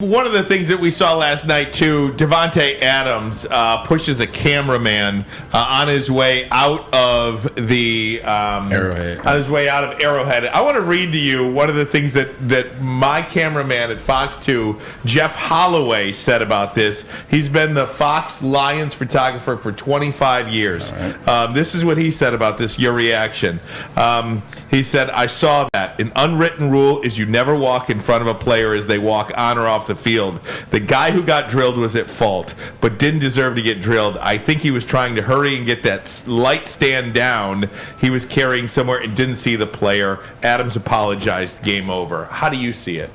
One of the things that we saw last night too, Davante Adams pushes a cameraman on his way out of the Arrowhead. On his way out of Arrowhead. I want to read to you one of the things that my cameraman at Fox 2, Jeff Holloway, said about this. He's been the Fox Lions photographer for 25 years. Right. This is what he said about this. Your reaction. He said, "I saw that. An unwritten rule is you never walk in front of a player as they walk on or off the field. The guy who got drilled was at fault, but didn't deserve to get drilled. I think he was trying to hurry and get that light stand down he was carrying somewhere and didn't see the player. Adams apologized. Game over." How do you see it?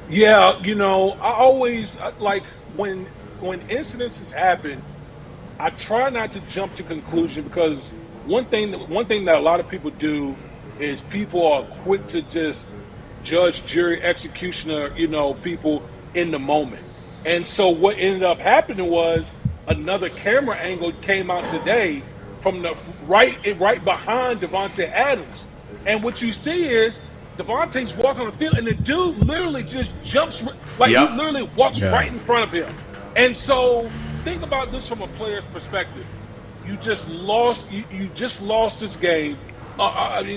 Yeah, I always like when incidences happen, I try not to jump to conclusion because one thing that a lot of people do is people are quick to just judge, jury, executioner, people in the moment. And so what ended up happening was another camera angle came out today from the right behind Davante Adams. And what you see is Davante's walking on the field and the dude literally just jumps, he literally walks right in front of him. And so think about this from a player's perspective. You just lost this game.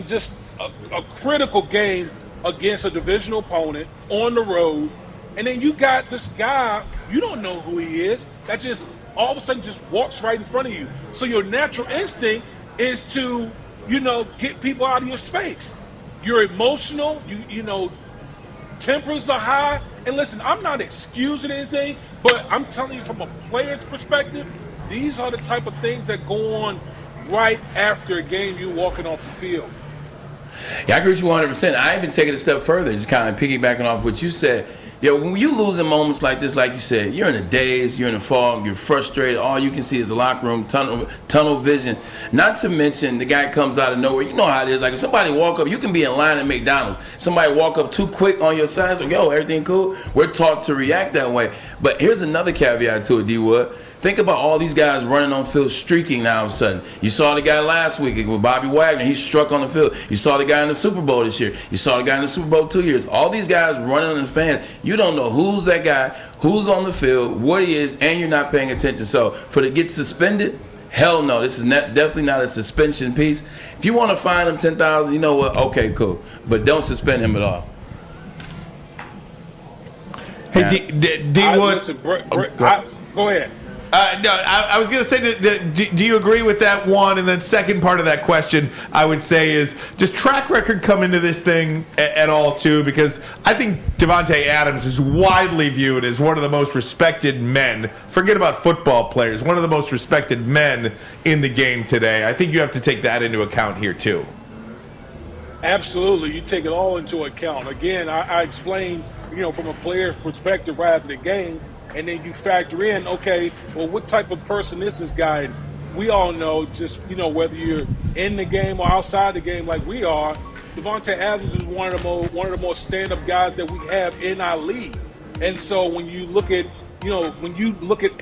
Just a critical game against a divisional opponent on the road, and then you got this guy you don't know who he is that just all of a sudden just walks right in front of you. So your natural instinct is to get people out of your space. You're emotional. You tempers are high. And listen, I'm not excusing anything, but I'm telling you from a player's perspective, these are the type of things that go on right after a game you're walking off the field. Yeah, I agree with you 100%. I even take it a step further, just kind of piggybacking off what you said. When you lose in moments like this, like you said, you're in a daze, you're in a fog, you're frustrated. All you can see is the locker room, tunnel vision. Not to mention the guy comes out of nowhere. You know how it is. Like if somebody walk up, you can be in line at McDonald's. Somebody walk up too quick on your side, so yo, everything cool? We're taught to react that way. But here's another caveat to it, D-Wood. Think about all these guys running on field, streaking now all of a sudden. You saw the guy last week with Bobby Wagner. He struck on the field. You saw the guy in the Super Bowl this year. You saw the guy in the Super Bowl 2 years. All these guys running on the fan. You don't know who's that guy, who's on the field, what he is, and you're not paying attention. So for to get suspended, hell no. This is definitely not a suspension piece. If you want to fine him $10,000, you know what? Okay, cool. But don't suspend him at all. Hey, D-Wood. Go ahead. No, I was going to say, do you agree with that one? And then second part of that question, I would say is, does track record come into this thing at all, too? Because I think Davante Adams is widely viewed as one of the most respected men. Forget about football players. One of the most respected men in the game today. I think you have to take that into account here, too. Absolutely. You take it all into account. Again, I explained, from a player's perspective right after the game. And then you factor in, okay, well, what type of person is this guy? And we all know, just whether you're in the game or outside the game, like we are, Davante Adams is one of the more stand-up guys that we have in our league. And so when you look at,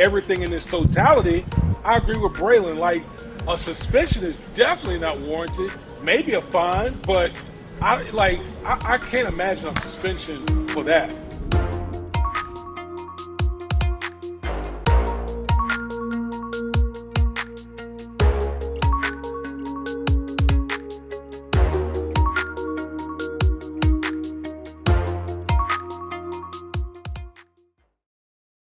everything in its totality, I agree with Braylon. Like a suspension is definitely not warranted. Maybe a fine, but I can't imagine a suspension for that.